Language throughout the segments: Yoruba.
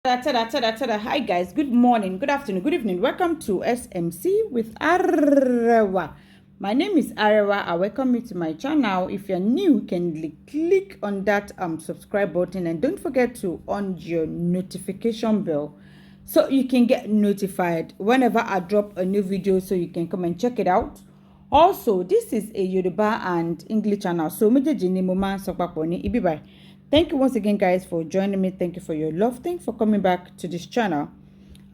Hi guys, good morning, good afternoon, good evening. Welcome to SMC with Arewa. My name is Arewa. I welcome you to my channel. If you're new, you can click on that subscribe button and don't forget to on your notification bell so you can get notified whenever I drop a new video, so you can come and check it out. Also, this is a Yoruba and English channel, so thank you once again, guys, for joining me. Thank you for your love. Thank you for coming back to this channel.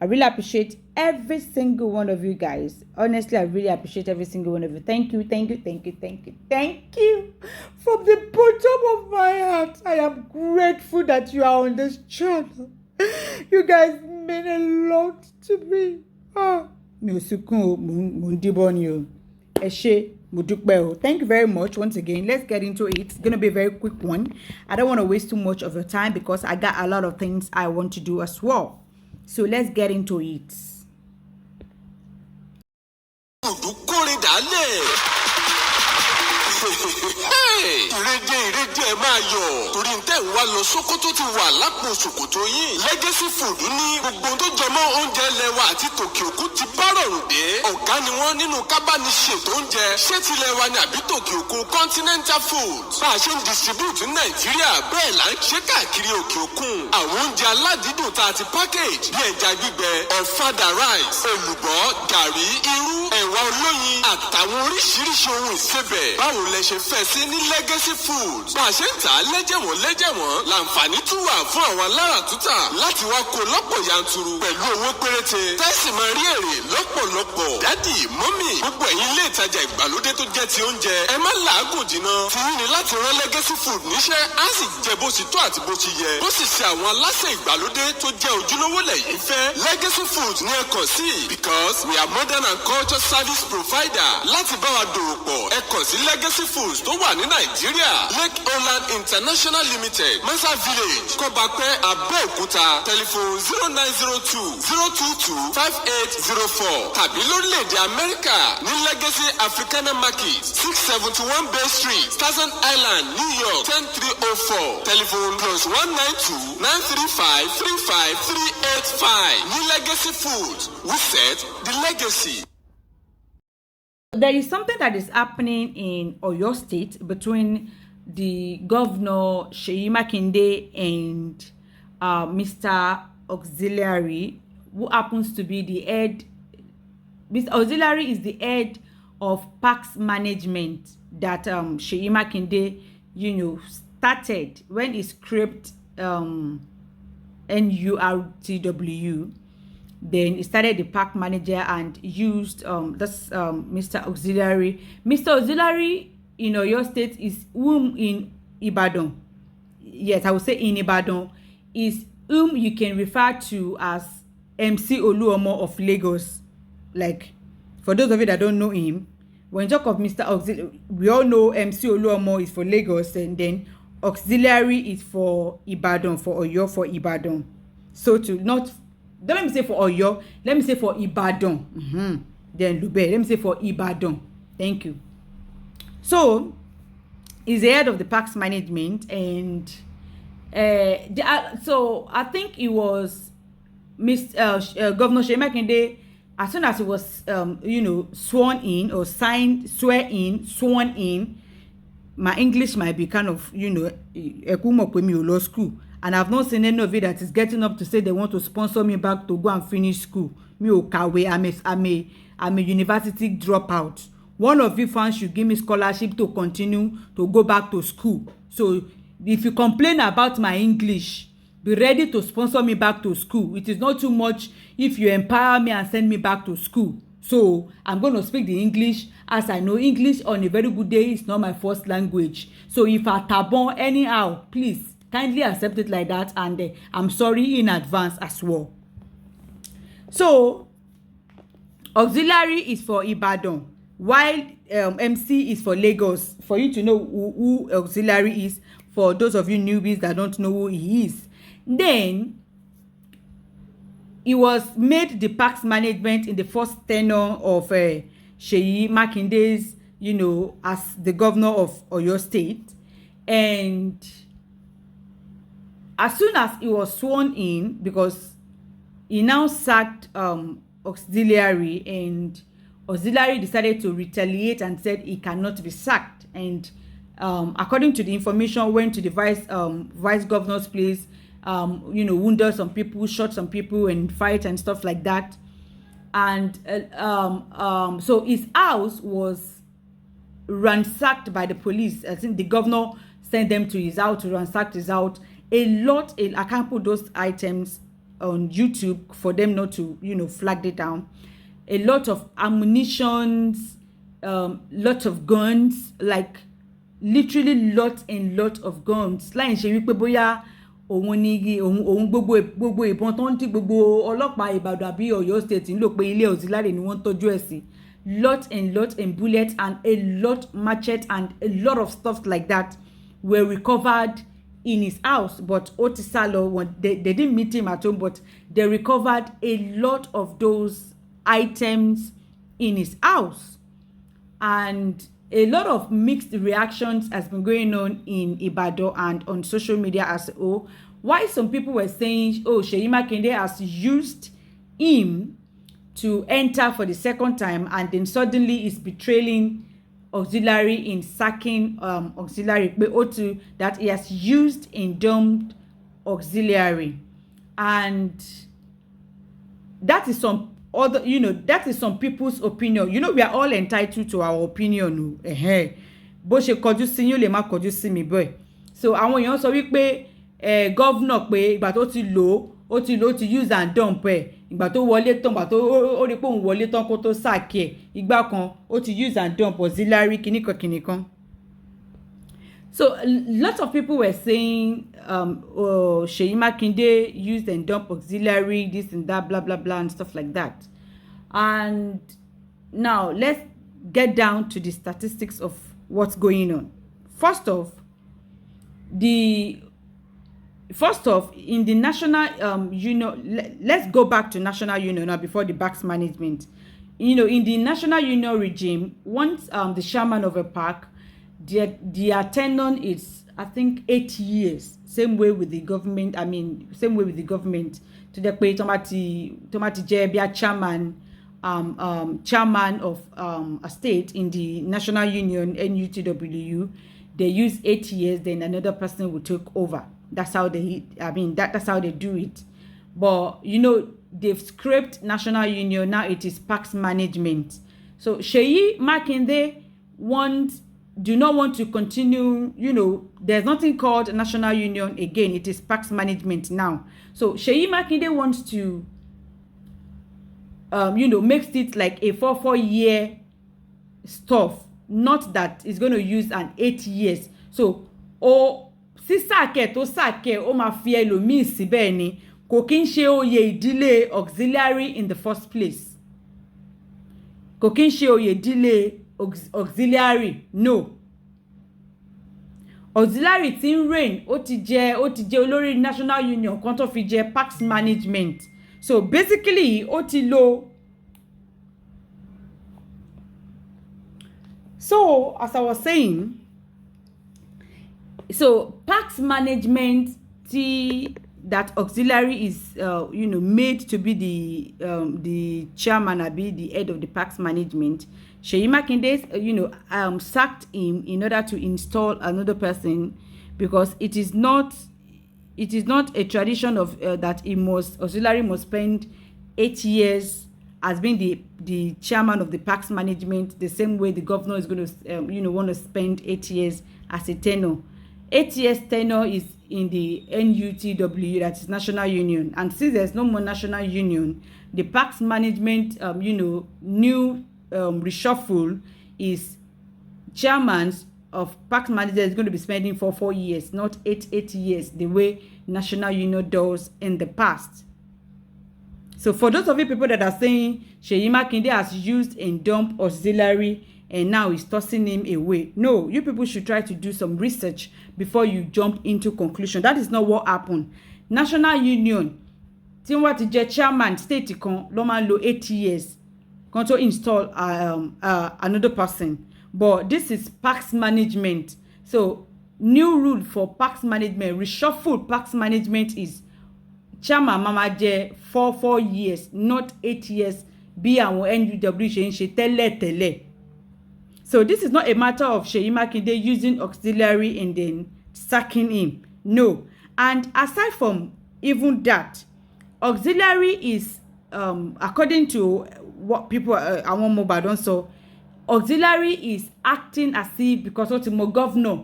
I really appreciate every single one of you guys. Honestly, I really appreciate every single one of you. Thank you, thank you, thank you, thank you, thank you. From the bottom of my heart, I am grateful that you are on this channel. You guys mean a lot to me. Thank you very much once again. Let's get into it. It's gonna be a very quick one. I don't want to waste too much of your time because I got a lot of things I want to do as well. So let's get into it. ìrèdè ẹ máa yọ̀ torí ń tẹ̀ ń wá lọ Sókótó ti wà lápò ṣòkòtò yín. Legacy Food ní gbogbo tó jẹ mọ́ oúnjẹ ilẹ̀ wa àti tòkè òkun ti bá rọrùn dé. Ọ̀gá ni wọ́n nínú kábániṣètò oúnjẹ ṣé tilẹ̀ wa ni àbí tòkè òkun Continental Food. Bá a ṣe ń distribute ní Nàìjíríà bẹ́ẹ̀ là ń ṣe káàkiri òkè òkun. Àwọn oúnjẹ aládìídùn tá a ti package bí ẹja gbígbẹ, ọ̀fadà rice, èlùbọ́, gàrí, irú, ẹ̀wà olóyin àtàwọn oríṣiríṣi ohun ìsebẹ̀. Báwo lẹ ṣe fẹ́ sí ní Legacy Food? Bá a ṣe ń tà á lẹ́jẹ̀wọ̀n láǹfààní tún wà fún àwọn aláràtúntà láti wá kó lọ́pọ̀ yanturu pẹ̀lú owó péréte. Tẹ́sí máa rí èrè lọ́pọ̀lọpọ̀. Dádì, mọ́mì, gbogbo ẹ̀yin ilé ìtajà ìgbàlódé tó jẹ́ ti oúnjẹ. Ẹ má làágùn jìnnà. Ti yín ni láti rán Legacy Food níṣẹ́, á sì jẹ bó ti tó àti bó ti yẹ. Bó sì ṣe àwọn aláṣẹ ìgbàlódé tó jẹ́ ojúlówó lẹ́yìn fẹ́. Legacy Food ní ẹ kàn sí because we are modern and culture service provider. Láti bá wa dòwò pọ̀, ẹ kàn sí Legacy Foods tó wà ní Nàìjíríà. Lake Holland International Limited, Mesa Village, Kọ́bápẹ́, Abẹ́òkúta. Telephone 0902-022-5804. Tàbí lórílẹ̀‐èdè Amẹ́ríkà ní Legacy Africana Market, 671 Bay Street, Staten Island, New York, 10304. Telephone +192-935-35385. Ní Legacy Foods, we set the legacy. There is something that is happening in Oyo State between the governor Seyi Makinde and Mr. Auxiliary, who happens to be the head. Mr. Auxiliary is the head of parks management that Seyi Makinde, started when he scraped NURTW. Then he started the park manager and used Mr. Auxiliary. Mr. Auxiliary in Oyo State is whom in Ibadan. Yes, I would say in Ibadan is whom you can refer to as MC Oluomo of Lagos. Like, for those of you that don't know him, when you talk of Mr. Auxiliary, we all know MC Oluomo is for Lagos, and then Auxiliary is for Ibadan, for Oyo, for Ibadan. So don't let me say for Oyo, let me say for Ibadan. Then Lube, let me say for Ibadan. Thank you. So, he's the head of the parks management, and so I think it was Governor Seyi Makinde. As soon as he was, sworn in, my English might be kind of, law school. And I've not seen any of it that is getting up to say they want to sponsor me back to go and finish school. I'm a university dropout. One of you fans should give me scholarship to continue to go back to school. So if you complain about my English, be ready to sponsor me back to school. It is not too much if you empower me and send me back to school. So I'm going to speak the English as I know English on a very good day. It's not my first language. So if I tabon anyhow, please kindly accept it like that, and I'm sorry in advance as well. So Auxiliary is for Ibadan, while MC is for Lagos. For you to know who Auxiliary is, for those of you newbies that don't know who he is, then he was made the parks management in the first tenure of Seyi Makinde's, as the governor of Oyo State. And as soon as he was sworn in, because he now sacked auxiliary, and auxiliary decided to retaliate and said he cannot be sacked, and according to the information, went to the vice governor's place, wounded some people, shot some people, and fight and stuff like that. And so his house was ransacked by the police. I think the governor sent them to his house to ransack his house. I can't put those items on YouTube for them not to, flag it down. A lot of ammunitions, lot of guns, like literally lot and lot of guns. Láì ṣe wípé bóyá òun gbogbo ìbọn tó ń tí gbogbo ọlọ́pàá Ìbàdàn àbí Ọ̀yọ́ state ń lò pé ilé auxiliary ni wọ́n tọ́jú ẹ̀ sí. Lot and bullets and a lot machete and a lot of stuff like that were recovered in his house. But Otisalo, they didn't meet him at home, but they recovered a lot of those items in his house. And a lot of mixed reactions has been going on in Ibadan and on social media as a whole. Why some people were saying, oh, Seyi Makinde has used him to enter for the second time, and then suddenly is betraying auxiliary in sacking auxiliary, that he has used and dumped auxiliary. And that is some other, that is some people's opinion. We are all entitled to our opinion. Bó ṣe kọjú sí yín ó lè má kọjú sí mi boy. So àwọn èèyàn sọ wípé governor pé ìgbà tó ti lò ó ti use and dump ìgbà tó wọlé tán, ìgbà tó ó rí pé òun wọlé tán kó tó sack ìgbà kan ó ti use and dump auxiliary kìnìkan. So lots of people were saying Seyi Makinde used and dump auxiliary, this and that, blah blah blah and stuff like that. And now let's get down to the statistics of what's going on. First off, in the national let's go back to national union now before the BACS management. In the national union regime, once the chairman of a park, their tenure is, I think, 8 years. Same way with the government. To the pay tomati jebia chairman of a state in the national union NUTWU, they use 8 years, then another person will take over. That's how that's how they do it. But they've scraped national union. Now it is PACS management. So Seyi Makinde do not want to continue. There's nothing called national union again. It is PACS management now. So Seyi Makinde wants to makes it like a 4-year stuff. Not that it's going to use an 8 years. So sí sàkẹ́ tó sàkẹ́ ó máa fi ẹlòmíì síbẹ̀ ni, kò kí ń ṣe oyè ìdílé auxiliary in the first place. Kò kí ń ṣe oyè ìdílé auxiliary, no. Auxiliary tí ń reign ó ti jẹ́ olórí national union kan tó fi jẹ́ PACS management. So basically ó ti lò. So as I was saying, so PACS management, that auxiliary is made to be the chairman or be the head of the PACS management. Seyi Makinde sacked him in order to install another person, because it is not a tradition of that auxiliary must spend 8 years as being the chairman of the PACS management, the same way the governor is going to want to spend 8 years as a tenure. 8 years tenure is in the NUTW, that is National Union. And since there's no more National Union, the PACS management, new reshuffle is chairman of PACS manager is going to be spending for 4 years, not 8 years, the way National Union does in the past. So for those of you people that are saying Seyi Makinde has used and dumped auxiliary and now he's tossing him away, no, you people should try to do some research before you jump into conclusion. That is not what happened. National Union tí wọ́n ti jẹ́ chairman state kan ló máa lo 8 years kan tó install another person, but this is PACS management. So new rule for parks management, reshuffled parks management is chairman máa jẹ 4 years not 8 years bí àwọn NUW ṣe ń ṣe tẹ́lẹ̀tẹ́lẹ̀. So this is not a matter of Seyi Makinde using auxiliary and then sacking him. No. And aside from even that, auxiliary is according to what people àwọn ọmọ Ìbàdàn sọ, auxiliary is acting as if because what the governor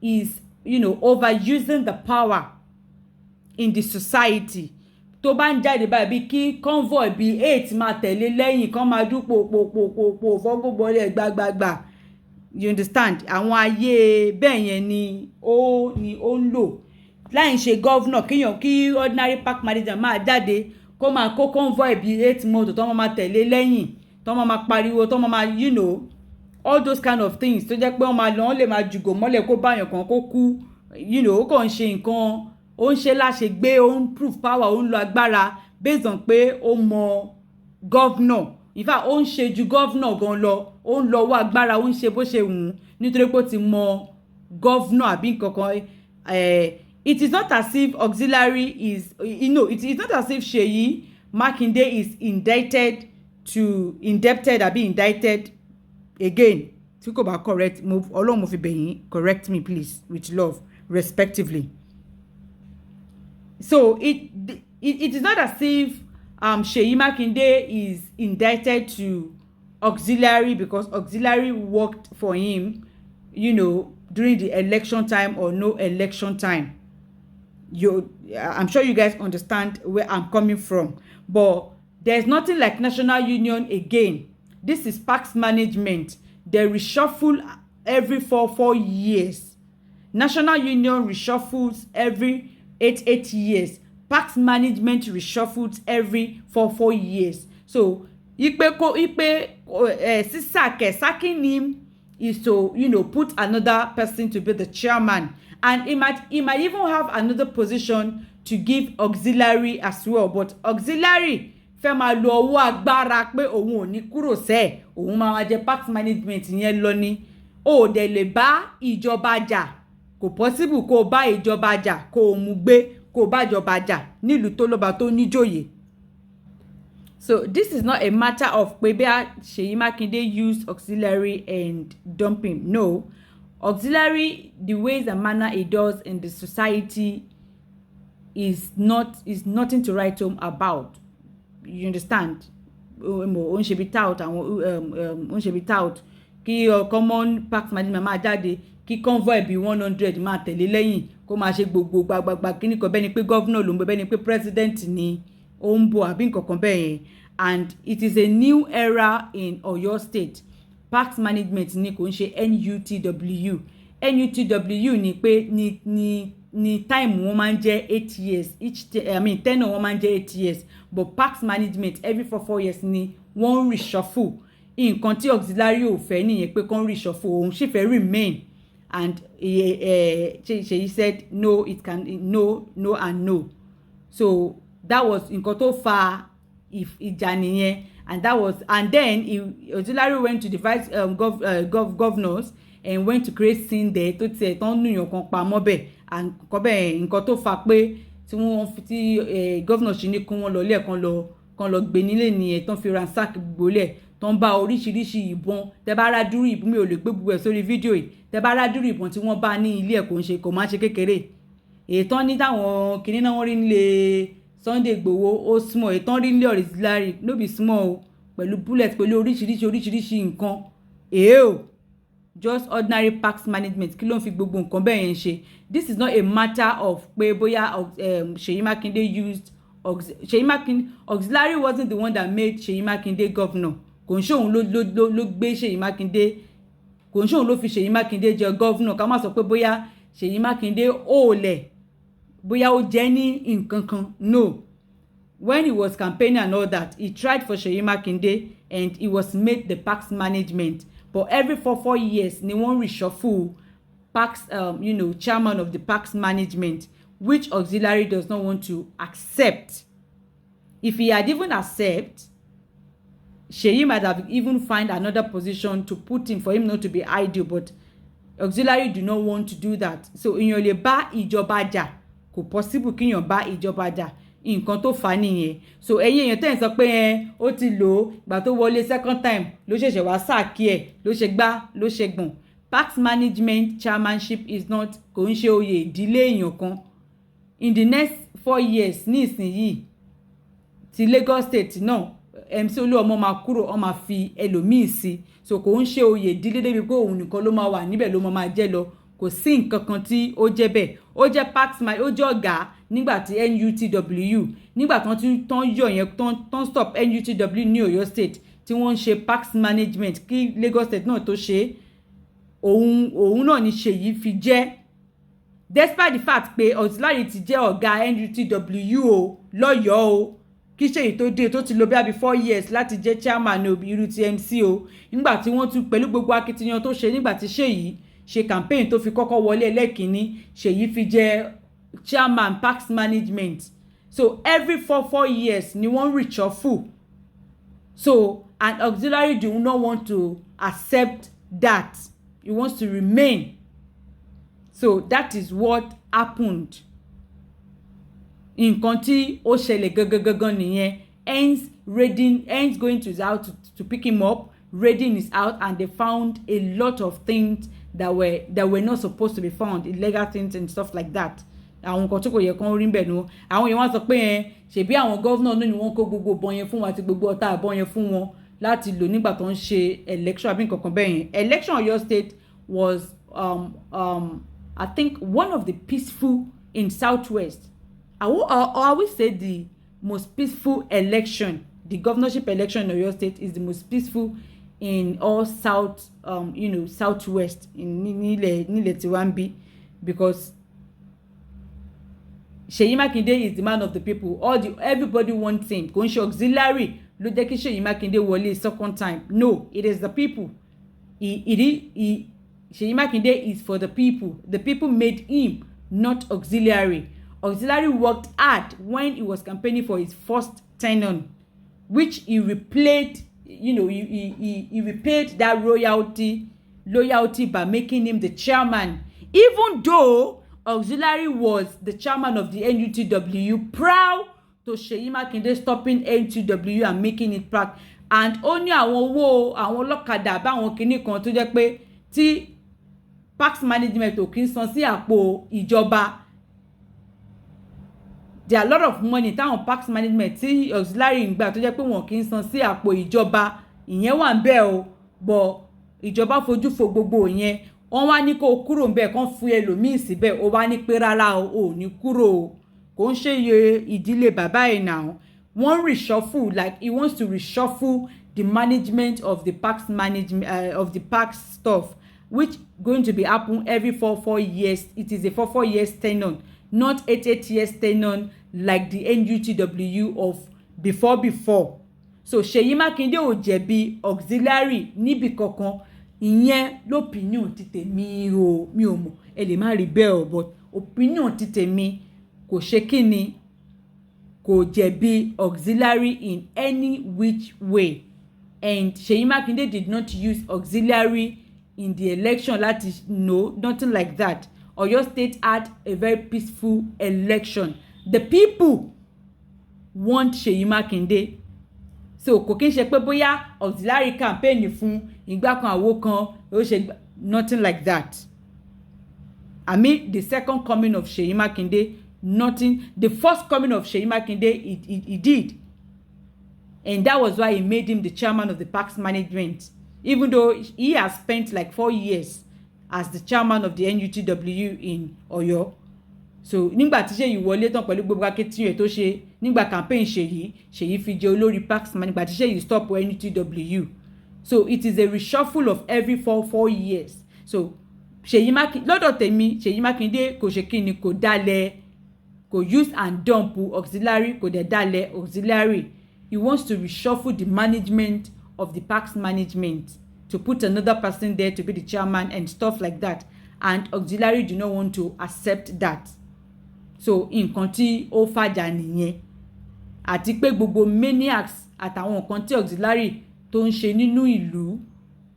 is overusing the power in the society. Tó bá ń jáde báyìí bí kí convoy bí 8 máa tẹ̀lé lẹ́yìn kan máa dún pòpòpòpò fọ́gbọ́gbọ́lẹ̀ gbàgbàgbà. You understand? Àwọn ayé bẹ́ẹ̀ yẹn ni ó ń lò. Láì ṣe governor kí ordinary park manager máa jáde kó máa kó convoy bí 8 mọ́tò tó máa tẹ̀lé lẹ́yìn tó máa pariwo tó máa all those kind of things tó jẹ́ pé wọ́n lè máa jùgò mọ́lẹ̀ kó báyàn kan kó kú ó kàn ń ṣe nǹkan ó ń ṣe láṣẹ gbé ó ń prove power ó ń lo agbára based on pé ó mọ governor. In fact ó ń ṣe ju governor gan lọ ó ń lọ wọ agbára ó ń ṣe bó ṣe wù ú nítorí pé ó ti mọ governor àbí nǹkan kan. It is not as if auxiliary is it is not as if Seyi Makinde is indicted again. Tí kò bá correct Ọlọ́run mo fi bẹ̀ yín, correct me please with love respectively. So it is not as if Seyi Makinde is indicted to auxiliary because auxiliary worked for him during the election time or no election time. I'm sure you guys understand where I'm coming from, but there's nothing like national union again. This is parks management. They reshuffle every 4 years. National union reshuffles every 8 years. Parks management reshuffles every 4 years. So sacking him is to put another person to be the chairman, and he might even have another position to give auxiliary as well, but auxiliary fẹ́ máa lo ọwọ́ agbára pé òun ò ní kúrò sẹ́ẹ̀ òun máa jẹ parks management yẹn lọ ni. Ó dẹ̀ lè bá ìjọba jà, kò possible kó bá ìjọba jà kó mú gbé kó bá ìjọba jà nílùú tó lọ́ba tó níjòyè. So this is not a matter of pé bí Seyi Makinde used auxiliary and dump him. No, auxiliary, the ways and manner it does in the society is nothing to write home about. You understand? On should be tout and on should be tout. Kí common parks management máa jáde, kí convoy bí 100 máa tẹ̀lé lẹ́yìn kó máa ṣe gbogbo gbàgbàgbà kíní kan bẹ́ẹ̀ ni pé governor ló ń bẹ́ẹ̀ ni pé president ni ó ń bọ̀ àbí nǹkan kan bẹ́ẹ̀ yẹn. And it is a new era in Oyo State. Parks management ni kò ń ṣe NUTW. NUTW ni pé ni time wọ́n máa ń jẹ́ 8 years tenure wọ́n máa ń jẹ́ 8 years, but parks management every 4 years ni wọ́n reshuffle. Nǹkan tí auxiliary ò fẹ́ nìyẹn pé kàn reshuffle, òun sì fẹ́ remain, and she said no, it can no and no. So that was nǹkan tó fa ìjà nìyẹn, and then auxiliary went to the vice governors and went to create scene there tó tiẹ̀ tán nùyàn kan pamọ́ bẹ́ẹ̀, and nǹkan tó fa pé tí wọ́n fi tí governor ṣì ní kí wọ́n lọ lẹ́ẹ̀kan lọ gbé nílé nìyẹn tán fi ransack gbolẹ̀ tán bá oríṣiríṣi ìbọn. Tẹ́ bá rá dúró ìbọn, mi ò lè gbé gbogbo ẹ̀ sórí fídíò yìí, tẹ́ bá rá dúró ìbọn tí wọ́n bá ní ilé ẹ̀ kò máa ṣe kékeré. Ètò ní táwọn kìnínní náà wọ́n rí nílé Sunday Igboho ó small, ètò rí nílé auxiliary no be small o, pẹ̀lú bullet pẹ̀lú oríṣiríṣi nǹkan. Just ordinary parks management kí ló ń fi gbogbo nǹkan bẹ́ẹ̀ yẹn ṣe. This is not a matter of pé bóyá Seyi Makinde used auxiliary wasn't the one that made Seyi Makinde governor. Kò ń ṣòun ló gbé Seyi Makinde, kò ń ṣòun ló fi Seyi Makinde jẹ governor. Ká má sọ pé bóyá Seyi Makinde ó lẹ̀ bóyá ó jẹ́ ní nǹkan kan. No, when he was campaigning and all that, he tried for Seyi Makinde and he was made the parks management. But every 4 years ni wọ́n reshuffle parks chairman of the parks management, which auxiliary does not want to accept. If he had even accept, Seyi might have even find another position to put him for him not to be idle, but auxiliary do not want to do that. So èèyàn lè bá ìjọba jà, kò possible kí èèyàn bá ìjọba jà, nǹkan tó fà á nìyẹn. So ẹ̀yin èèyàn tẹ́ ń sọ pé ó ti lò ó ìgbà tó wọlé second time ló ṣẹ̀ṣẹ̀ wá sáàkì ẹ̀ ló ṣe gbá ló ṣe gbọ̀n. Parks management chairmanship is not, kò ń ṣe oyè ìdílé èèyàn kan. In the next 4 years ní ìsinyìí ti Lagos State náà MC Olúọmọ máa kúrò, ó máa fi ẹlòmíì sí. So kò ń ṣe oyè ìdílé débi pé òun nìkan ló máa wà níbẹ̀ ló máa jẹ́ lọ, kò sí nǹkan kan tí ó jẹ́ bẹ́ẹ̀. Ó jẹ́ parks man, ó jẹ́ ọ̀gá nígbà tí NUTW nígbà tán yọ yẹn tán stop NUTW ní Ọ̀yọ́ State tí wọ́n ń ṣe parks management kí Lagos State náà tó ṣe òun náà ni Seyi fi jẹ́, despite the fact pé auxiliary ti jẹ́ ọ̀gá NUTW o lọ́yọ̀ọ́ o kí Seyi tó dé tó ti lò bí i 4 years láti jẹ́ chairman irú ti MC o. Nígbà tí wọ́n tún pẹ̀lú gbogbo akitiyan tó ṣe nígbà tí Seyi ṣe campaign tó fi kọ́kọ́ wọlé ẹlẹ́kìnní, Seyi fi jẹ́ chairman parks management. So every 4 years ni wọ́n reshuffle. So an auxiliary do not want to accept that. He wants to remain. So that is what happened. Nǹkan tí ó ṣẹlẹ̀ gangan nìyẹn. Hence going to his house to pick him up. Raiding his house and they found a lot of things that were not supposed to be found, illegal things and stuff like that. Àwọn nǹkan tí kò yẹ kán rí ń bẹ̀ nu. Àwọn èèyàn wá sọ pé ṣebí àwọn gọ́vnà náà ni wọ́n kó gbogbo ìbọn yẹn fún wọn àti gbogbo ọta ìbọn yẹn fún wọn láti lò nígbà tó ń ṣe election àbí nǹkan kan bẹ́ẹ̀ yẹn. Election Ọ̀yọ́ State was I think one of the peaceful in Southwest. I will say the most peaceful election. The governorship election in Oyo State is the most peaceful in all South, Southwest in nílẹ̀ tiwa ń bí, because Seyi Makinde is the man of the people. Everybody wants him. Kò ń ṣe auxiliary ló jẹ́ kí Seyi Makinde wọlé second time. No, it is the people. Seyi Makinde is for the people. The people made him, not auxiliary. Auxiliary worked hard when he was campaigning for his first tenure, which he replayed. He repaid that loyalty by making him the chairman, even though auxiliary was the chairman of the NUTW, proud to Seyi Makinde stopping NUTW and making it proud. And only àwọn ọlọ́kadà báwọn kinní kan tó jẹ́ pé tí parks management ò kí ń san sí àpò ìjọba. There are a lot of money táwọn parks management tí auxiliary ń gbà tó jẹ́ pé wọn kì í san sí àpò ìjọba. Ìyẹn wà ń bẹ̀ o, but ìjọba fojú fo gbogbo ìyẹn. Wọ́n wá ní kó kúrò ń bẹ̀ kán fún ẹlòmíì síbẹ̀, ó wá ní pé rárá o ò ní kúrò o. Kò ń ṣe iye ìdílé bàbá ẹ̀ náà. Wọ́n reshuffle, like he wants to reshuffle the management of the parks of the parks stuff, which going to be happen every 4 years. It is a 4 years tenure, not 8 years tenure like the NUTW of before. So Seyi Makinde ò jẹ̀bi auxiliary níbi kankan. Ìyẹn l'opinion ti tèmi o, mi ò mọ̀ ẹ lè má rí bẹ́ẹ̀ o, but opinion ti tèmi kò ṣe kíni, kò jẹ̀bi auxiliary in any which way. And Seyi Makinde did not use auxiliary in the election nothing like that. Oyo State had a very peaceful election. The people want Seyi Makinde. So kò kí n ṣe pé bóyá auxiliary campaign fún ìgbà kan àwo kan ó ṣe nothing like that. I mean the second coming of Seyi Makinde, nothing. The first coming of Seyi Makinde, he did. And that was why he made him the chairman of the parks management. Even though he has spent like 4 years as the chairman of the NUTW in Oyo. So nígbà tí Seyi wọlé tán pẹ̀lú gbogbo akitiyan tó ṣe nígbà campaign Seyi fi jẹ olórí parks man nígbà tí Seyi stop NUTW. So it is a reshuffle of every 4 years. So Seyi Makinde lọ́dọ̀ tèmi, Seyi Makinde kò ṣe kíni, kò dalẹ̀, kò use and dump auxiliary, kò dẹ̀ dalẹ̀ auxiliary. He wants to reshuffle the management of the parks management to put another person there to be the chairman and stuff like that. And auxiliary do not want to accept that. So nǹkan tí ó fàjà nìyẹn. Àti pé gbogbo maniacs àtàwọn nǹkan tí auxiliary tó ń ṣe nínú ìlú,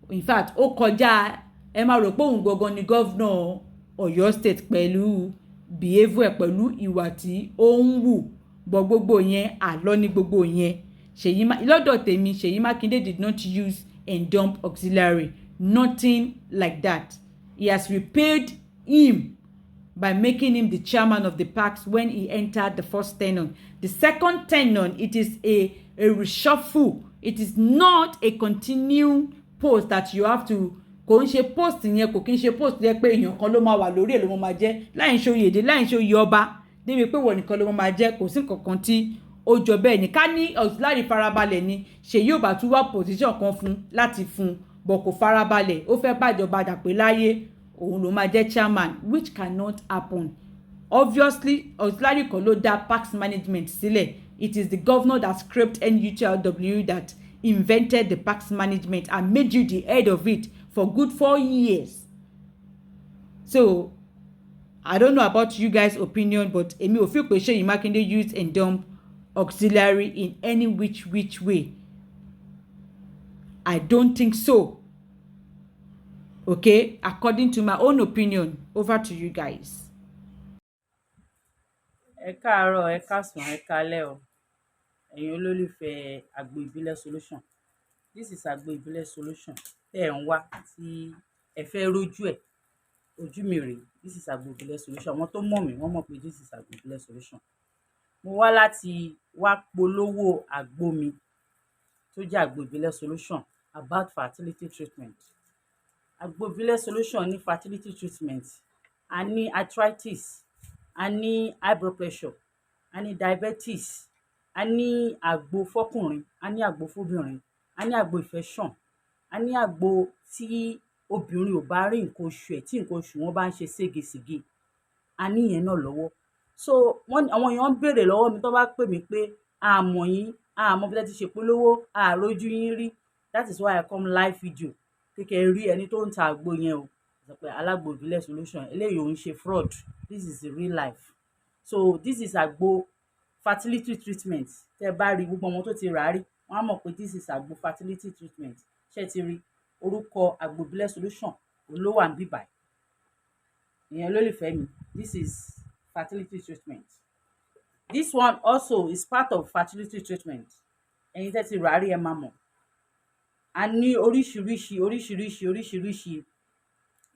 in fact ó kọjá ẹ máa rò pé òun gangan ni gọ́vnà Ọ̀yọ́ state pẹ̀lú behaviour ẹ̀ pẹ̀lú ìwà tí ó ń wù bọ̀ gbogbo yẹn àlọ́ ní gbogbo yẹn. Lọ́dọ̀ tèmi Seyi Makinde did not use and dump auxiliary, nothing like that. He has repaid him by making him the chairman of the parks when he entered the first tenure. The second tenure, it is a reshuffle. It is not a continued post that you have to kò ń ṣe post yẹn kò kí ń ṣe post yẹn pé èèyàn kan ló máa wà lórí ẹ̀ ló máa jẹ́ láì ṣe oyè èdè láì ṣe oyè ọba débi pé wọ́n nìkan ló máa jẹ́ kò sí nǹkan tí ó jọ bẹ́ẹ̀ ni ká ní auxiliary farabalẹ̀ ni Ṣèyí ò bá tún wá position kan fún láti fún bọ̀ kò farabalẹ̀ ó fẹ́ bàjọba dàpé láyé òun ló máa jẹ́ chairman, which cannot happen. Obviously auxiliary kan ló dá parks management sílẹ̀. It is the governor that scraped NUTLW that invented the parks management and made you the head of it for good 4 years. So I don't know about you guys' opinion, but èmi ò feel pé Seyi Makinde used and dump auxiliary in any which way. I don't think so. Okay, according to my own opinion. Over to you guys. Ẹ káàárọ̀, ẹ káàsán, ẹ káalẹ́ o. Ẹ̀yin olólùfẹ́ Agbo Ìbílẹ̀ Solution. This is Agbo Ìbílẹ̀ Solution. Tẹ́ ẹ̀ ń wá tí ẹ fẹ́ rójú ẹ̀. Ojú mi rèé. This is Agbo Ìbílẹ̀ Solution. Àwọn tó mọ̀ mí wọ́n mọ̀ pé this is Agbo Ìbílẹ̀ Solution. Mo wá láti wá polówó àgbo mi tó jẹ́ Agbo Ìbílẹ̀ Solution about fertility treatment. Agbo Ìbílẹ̀ Solution ní fertility treatment. A ní arthritis, a ní high blood pressure, a ní diabetes, a ní àgbo fọ́kùnrin, a ní àgbo fóbìnrin, a ní àgbo infection, a ní àgbo tí obìnrin ò bá rí nǹkan oṣù ẹ̀ tí nǹkan oṣù wọn bá ń ṣe ségesège, a ní ìyẹn náà lọ́wọ́. So àwọn èèyàn ń béèrè lọ́wọ́ mi tó bá pè mí pé àmọ̀ yín àmọ́ bí wọ́n ti ṣe polówó àrójú yín rí. That is why I come live video kékeré rí ẹni tó ń ta àgbo yẹn o sọ pé Alágbo Ìbílẹ̀ Solution eléyìí ò ń ṣe fraud, this is the real life. So this is àgbo fertility treatment. Tẹ́ bá rí gbogbo ọmọ tó ti rà á rí wọ́n á mọ̀ pé this is àgbo fertility treatment. Ṣé ti rí orúkọ Agbo Ìbílẹ̀ Solution ló wà níbí báyìí. Ìyẹn lólùfẹ́ mi, this is fertility treatment. This one also is part of fertility treatment. Ẹ̀yin tẹ́ ti rà á rí ẹ máa mọ̀. A ní oríṣiríṣi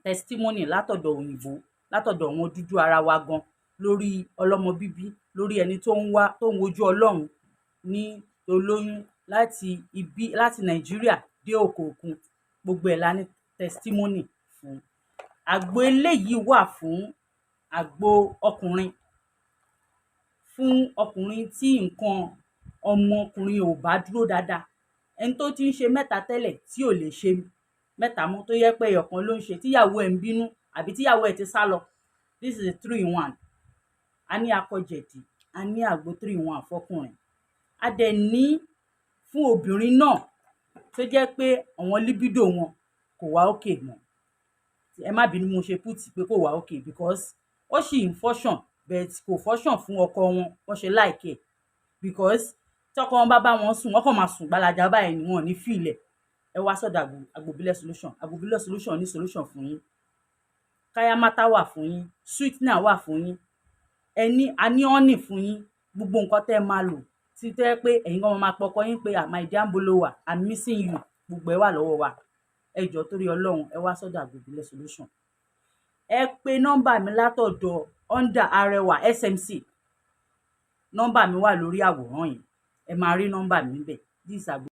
testimony látọ̀dọ̀ òyìnbó, látọ̀dọ̀ àwọn dúdú ara wa gan lórí ọlọ́mọ bíbí, lórí ẹni tó ń wojú Ọlọ́run ní olóyún láti Nàìjíríà dé òkè òkun, gbogbo ẹ̀ la ní testimony fún. Àgbo eléyìí wà fún àgbo ọkùnrin, fún ọkùnrin tí nǹkan ọmọkùnrin ò bá dúró dáadáa, ẹni tó ti ń ṣe mẹ́ta tẹ́lẹ̀ tí ò lè ṣe mẹ́ta mọ́ tó yẹ pé ẹyọ̀kan ló ń ṣe tíyàwó ẹ̀ ń bínú àbí tíyàwó ẹ̀ ti sá lọ. This is a 3-in-1. A ní akọjẹ̀dì, a ní àgbo 3-in-1 fọkùnrin. A dẹ̀ ní fún obìnrin náà tó jẹ́ pé àwọn libido wọn kò wá òkè mọ́. Ẹ má bínú mo ṣe put pé kò wá òkè because ó ṣì ń function but kò function fún ọkọ wọn wọ́n ṣe like ẹ̀ because tọkọ wọn bá wọn sùn wọ́n kàn máa sùn gbalaja báyìí ni wọn ò ní fìlẹ̀. Ẹ wá sọ́dọ̀ Agbo Ìbílẹ̀ Solution. Agbo Ìbílẹ̀ Solution ní solution fún yín. Kayamata wà fún yín, sweetener wà fún yín, a ní honey fún yín, gbogbo nǹkan tẹ́ ẹ máa lò tí tẹ́ pé ẹ̀yin gan máa pọkọ yín pé my dear Mbolowa, I'm missing you, gbogbo ẹ wà lọ́wọ́ wa. Ẹ jọ̀ọ́ torí Ọlọ́run ẹ wá sọ́dọ̀ Agbo Ìbílẹ̀ Solution. Ẹ pe nọ́mbà mi látọ̀dọ̀ under Arẹwà SMC. Nọ́mbà mi wà lórí àwòrán yìí, ẹ máa rí nọ́mbà mi níbẹ̀. This is Agbo